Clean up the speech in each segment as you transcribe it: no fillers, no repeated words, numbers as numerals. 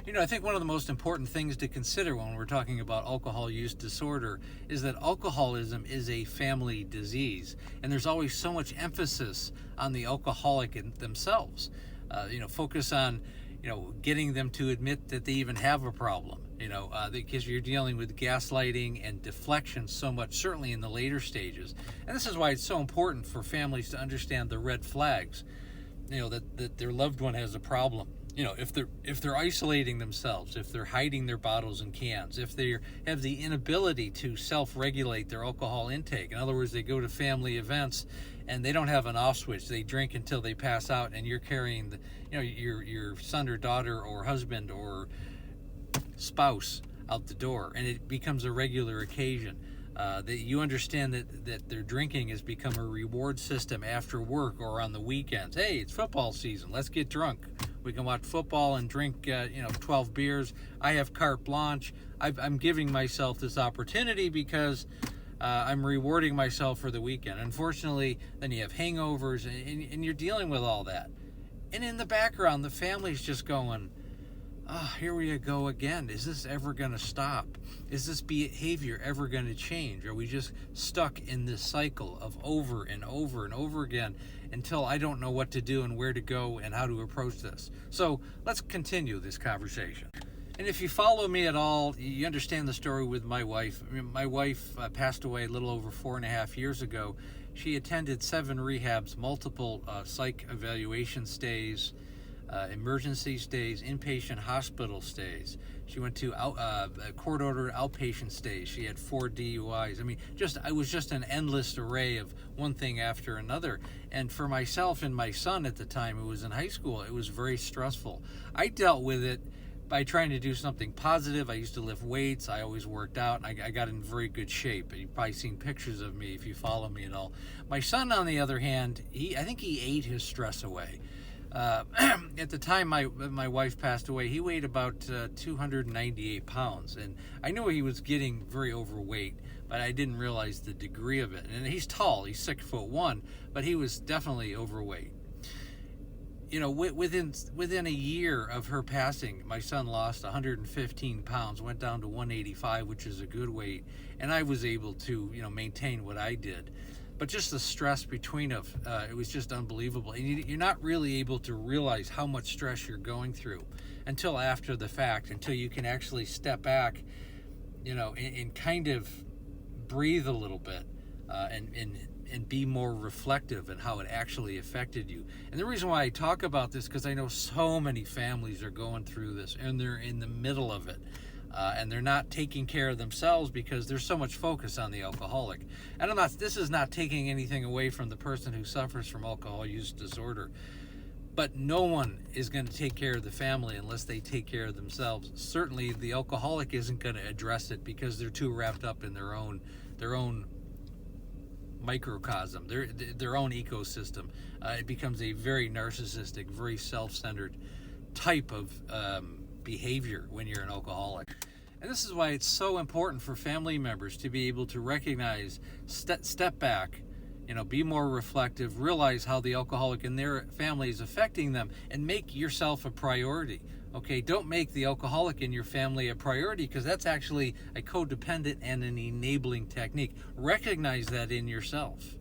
I think one of the most important things to consider when we're talking about alcohol use disorder is that alcoholism is a family disease, and there's always so much emphasis on the alcoholic themselves. Focus on, getting them to admit that they even have a problem. Because you're dealing with gaslighting and deflection so much, certainly in the later stages. And this is why it's so important for families to understand the red flags. That their loved one has a problem. If they're isolating themselves, if they're hiding their bottles and cans, if they have the inability to self-regulate their alcohol intake. In other words, they go to family events and they don't have an off switch. They drink until they pass out, and you're carrying your son or daughter or husband or spouse out the door, and it becomes a regular occasion. That you understand that their drinking has become a reward system after work or on the weekends. Hey, it's football season. Let's get drunk. We can watch football and drink, 12 beers. I have carte blanche. I'm giving myself this opportunity because I'm rewarding myself for the weekend. Unfortunately, then you have hangovers, and you're dealing with all that. And in the background, the family's just going, here we go again. Is this ever going to stop? Is this behavior ever going to change? Are we just stuck in this cycle of over and over and over again until I don't know what to do and where to go and how to approach this? So let's continue this conversation. And if you follow me at all, you understand the story with my wife. My wife passed away a little over 4.5 years ago. She attended 7 rehabs, multiple psych evaluation stays, emergency stays, inpatient hospital stays. She went to court-ordered outpatient stays. She had 4 DUIs. It was just an endless array of one thing after another. And for myself and my son at the time, who was in high school, it was very stressful. I dealt with it by trying to do something positive. I used to lift weights. I always worked out. I got in very good shape. You've probably seen pictures of me if you follow me at all. My son, on the other hand, I think he ate his stress away. At the time my wife passed away, he weighed about 298 pounds, and I knew he was getting very overweight, but I didn't realize the degree of it. And he's tall, he's 6'1", but he was definitely overweight. Within a year of her passing, my son lost 115 pounds, went down to 185, which is a good weight, and I was able to maintain what I did. But just the stress between it was just unbelievable. And you're not really able to realize how much stress you're going through until after the fact, until you can actually step back, and kind of breathe a little bit and be more reflective in how it actually affected you. And the reason why I talk about this, because I know so many families are going through this, and they're in the middle of it. And they're not taking care of themselves because there's so much focus on the alcoholic. And this is not taking anything away from the person who suffers from alcohol use disorder. But no one is going to take care of the family unless they take care of themselves. Certainly the alcoholic isn't going to address it because they're too wrapped up in their own microcosm, their own ecosystem. It becomes a very narcissistic, very self-centered type of behavior when you're an alcoholic. And this is why it's so important for family members to be able to recognize, step back, be more reflective, realize how the alcoholic and their family is affecting them, and make yourself a priority. Okay, don't make the alcoholic in your family a priority, because that's actually a codependent and an enabling technique. Recognize that in yourself.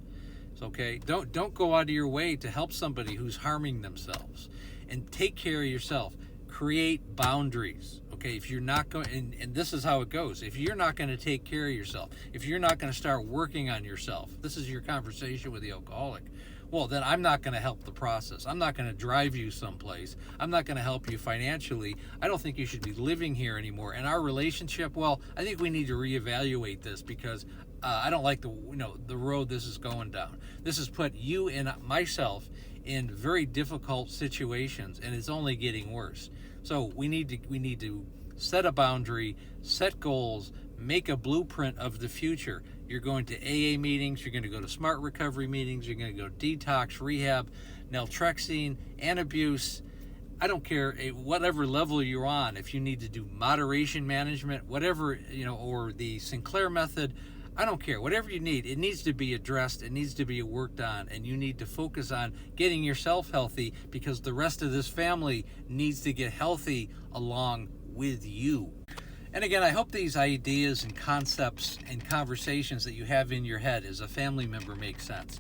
Okay, don't go out of your way to help somebody who's harming themselves, and take care of yourself. Create boundaries. Okay, if you're not going, and this is how it goes, if you're not going to take care of yourself, if you're not going to start working on yourself, this is your conversation with the alcoholic, well, then I'm not going to help the process. I'm not going to drive you someplace. I'm not going to help you financially. I don't think you should be living here anymore. And our relationship, well, I think we need to reevaluate this, because I don't like the road this is going down. This has put you and myself in very difficult situations, and it's only getting worse. So we need to set a boundary, set goals, make a blueprint of the future. You're going to AA meetings, you're going to go to smart recovery meetings, you're going to go detox, rehab, naltrexone, and abuse. I don't care whatever level you're on. If you need to do moderation management, whatever, or the Sinclair method, I don't care. Whatever you need, it needs to be addressed. It needs to be worked on. And you need to focus on getting yourself healthy, because the rest of this family needs to get healthy along with you. And again, I hope these ideas and concepts and conversations that you have in your head as a family member make sense.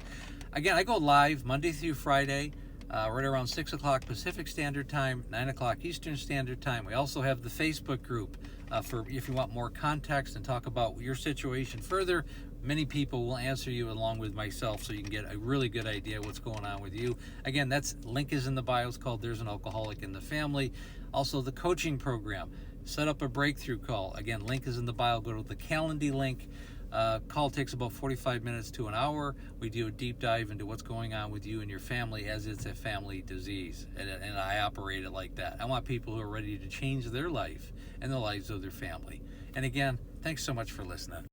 Again, I go live Monday through Friday, right around 6 o'clock Pacific Standard Time, 9 o'clock Eastern Standard Time. We also have the Facebook group for if you want more context and talk about your situation further. Many people will answer you along with myself, so you can get a really good idea what's going on with you. Again, that's link is in the bio. It's called There's an Alcoholic in the Family. Also, the coaching program. Set up a breakthrough call. Again, link is in the bio. Go to the Calendly link. Call takes about 45 minutes to an hour. We do a deep dive into what's going on with you and your family, as it's a family disease. And I operate it like that. I want people who are ready to change their life and the lives of their family. And again, thanks so much for listening.